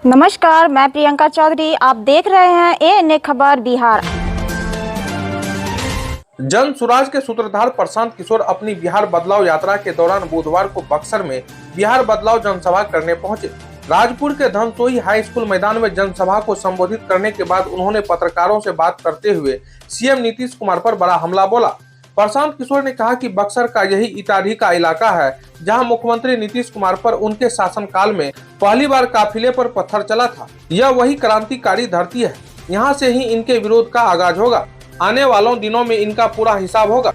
नमस्कार, मैं प्रियंका चौधरी। आप देख रहे हैं एएनए खबर बिहार। जन सुराज के सूत्रधार प्रशांत किशोर अपनी बिहार बदलाव यात्रा के दौरान बुधवार को बक्सर में बिहार बदलाव जनसभा करने पहुंचे। राजपुर के धनसोई हाई स्कूल मैदान में जनसभा को संबोधित करने के बाद उन्होंने पत्रकारों से बात करते हुए सीएम नीतीश कुमार पर बड़ा हमला बोला। प्रशांत किशोर ने कहा कि बक्सर का यही इटारही का इलाका है जहां मुख्यमंत्री नीतीश कुमार पर उनके शासनकाल में पहली बार काफिले पर पत्थर चला था। यह वही क्रांतिकारी धरती है, यहां से ही इनके विरोध का आगाज होगा। आने वालों दिनों में इनका पूरा हिसाब होगा।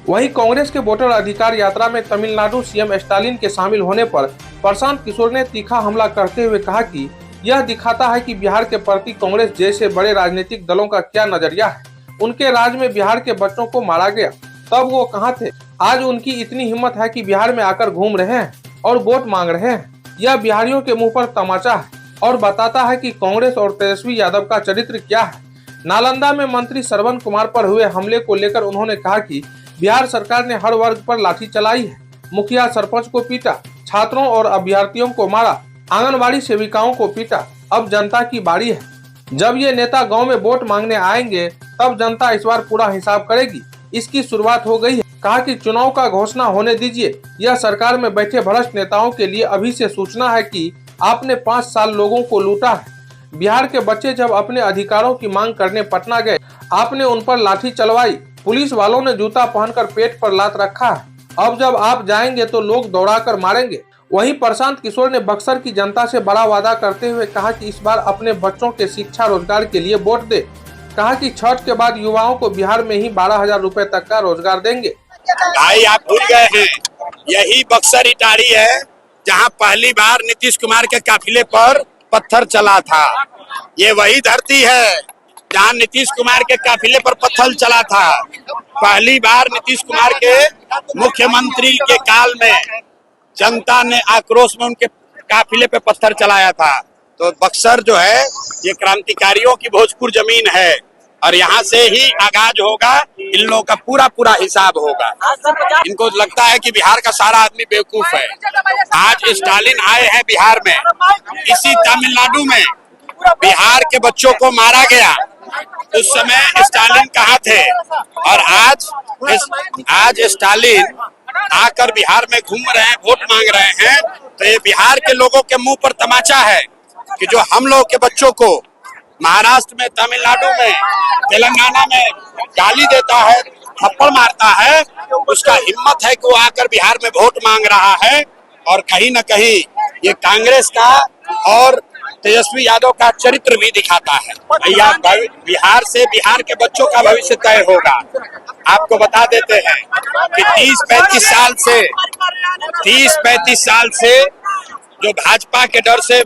वहीं कांग्रेस के वोटर अधिकार यात्रा में तमिलनाडु सीएम स्टालिन के शामिल होने पर प्रशांत किशोर ने तीखा हमला करते हुए कहा कि यह दिखाता है कि बिहार के प्रति कांग्रेस जैसे बड़े राजनीतिक दलों का क्या नजरिया है। उनके राज में बिहार के बच्चों को मारा गया, तब वो कहाँ थे? आज उनकी इतनी हिम्मत है कि बिहार में आकर घूम रहे हैं और वोट मांग रहे हैं। यह बिहारियों के मुंह पर तमाचा है और बताता है कि कांग्रेस और तेजस्वी यादव का चरित्र क्या है। नालंदा में मंत्री श्रवण कुमार पर हुए हमले को लेकर उन्होंने कहा कि बिहार सरकार ने हर वर्ग पर लाठी चलाई है। मुखिया सरपंच को पीटा, छात्रों और अभ्यर्थियों को मारा, आंगनबाड़ी सेविकाओं को पीटा। अब जनता की बारी है। जब ये नेता गांव में वोट मांगने आएंगे तब जनता इस बार पूरा हिसाब करेगी। इसकी शुरुआत हो गई है। कहा कि चुनाव का घोषणा होने दीजिए। यह सरकार में बैठे भ्रष्ट नेताओं के लिए अभी से सूचना है कि आपने 5 साल लोगों को लूटा है। बिहार के बच्चे जब अपने अधिकारों की मांग करने पटना गए, आपने उन पर लाठी चलवाई। पुलिस वालों ने जूता पहनकर पेट पर लात रखा है। अब जब आप जाएंगे तो लोग दौड़ाकर मारेंगे। वहीं प्रशांत किशोर ने बक्सर की जनता से बड़ा वादा करते हुए कहा कि इस बार अपने बच्चों के शिक्षा रोजगार के लिए वोट दे। कहा कि छठ के बाद युवाओं को बिहार में ही 12,000 रुपए तक का रोजगार देंगे। भाई आप भूल गए हैं, यही बक्सर इटारी है जहां पहली बार नीतीश कुमार के काफिले पर पत्थर चला था। ये वही धरती है जहां नीतीश कुमार के काफिले पर पत्थर चला था। पहली बार नीतीश कुमार के मुख्यमंत्री के काल में जनता ने आक्रोश में उनके काफिले पे पत्थर चलाया था। तो बक्सर जो है ये क्रांतिकारियों की भोजपुर जमीन है और यहाँ से ही आगाज होगा। इन लोगों का पूरा हिसाब होगा। इनको लगता है कि बिहार का सारा आदमी बेवकूफ है। आज स्टालिन आए हैं बिहार में, इसी तमिलनाडु में बिहार के बच्चों को मारा गया। उस समय स्टालिन कहाँ थे? और आज स्टालिन आकर बिहार में घूम रहे हैं, वोट मांग रहे हैं। तो ये बिहार के लोगों के मुंह पर तमाचा है कि जो हम लोग के बच्चों को महाराष्ट्र में, तमिलनाडु में, तेलंगाना में गाली देता है, थप्पड़ मारता है, उसका हिम्मत है कि वो आकर बिहार में वोट मांग रहा है। और कहीं न कहीं ये कांग्रेस का और तेजस्वी यादव का चरित्र भी दिखाता है। भैया बिहार से बिहार के बच्चों का भविष्य तय होगा। आपको बता देते हैं कि 30-35 साल से जो भाजपा के डर से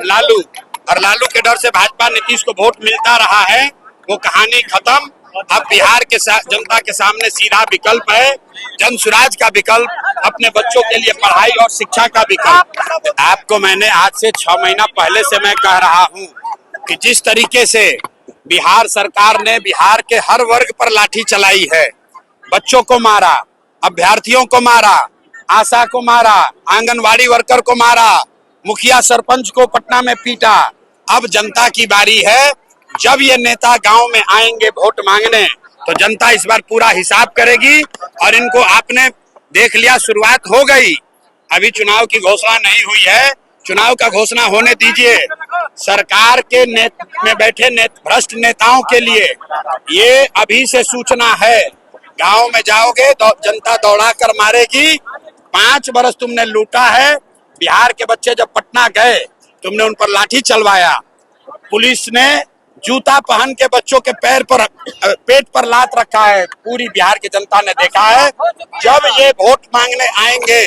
लालू और लालू के डर से भाजपा नीतीश को वोट मिलता रहा है, वो कहानी खत्म। अब बिहार के जनता के सामने सीधा विकल्प है, जन सुराज का विकल्प, अपने बच्चों के लिए पढ़ाई और शिक्षा का विकल्प। आपको मैंने आज से 6 महीना पहले से मैं कह रहा हूँ कि जिस तरीके से बिहार सरकार ने बिहार के हर वर्ग पर लाठी चलाई है, बच्चों को मारा, अभ्यर्थियों को मारा, आशा को मारा, आंगनबाड़ी वर्कर को मारा, मुखिया सरपंच को पटना में पीटा। अब जनता की बारी है। जब ये नेता गांव में आएंगे वोट मांगने तो जनता इस बार पूरा हिसाब करेगी। और इनको आपने देख लिया, शुरुआत हो गई। अभी चुनाव की घोषणा नहीं हुई है, चुनाव का घोषणा होने दीजिए। सरकार के में बैठे भ्रष्ट नेताओं के लिए ये अभी से सूचना है। गांव में जाओगे तो जनता दौड़ा कर मारेगी। 5 बरस तुमने लूटा है। बिहार के बच्चे जब पटना गए, तुमने उन पर लाठी चलवाया। पुलिस ने जूता पहन के बच्चों के पेट पर लात रखा है। पूरी बिहार की जनता ने देखा है। जब ये वोट मांगने आएंगे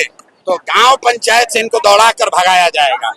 तो गांव पंचायत से इनको दौड़ा कर भगाया जाएगा।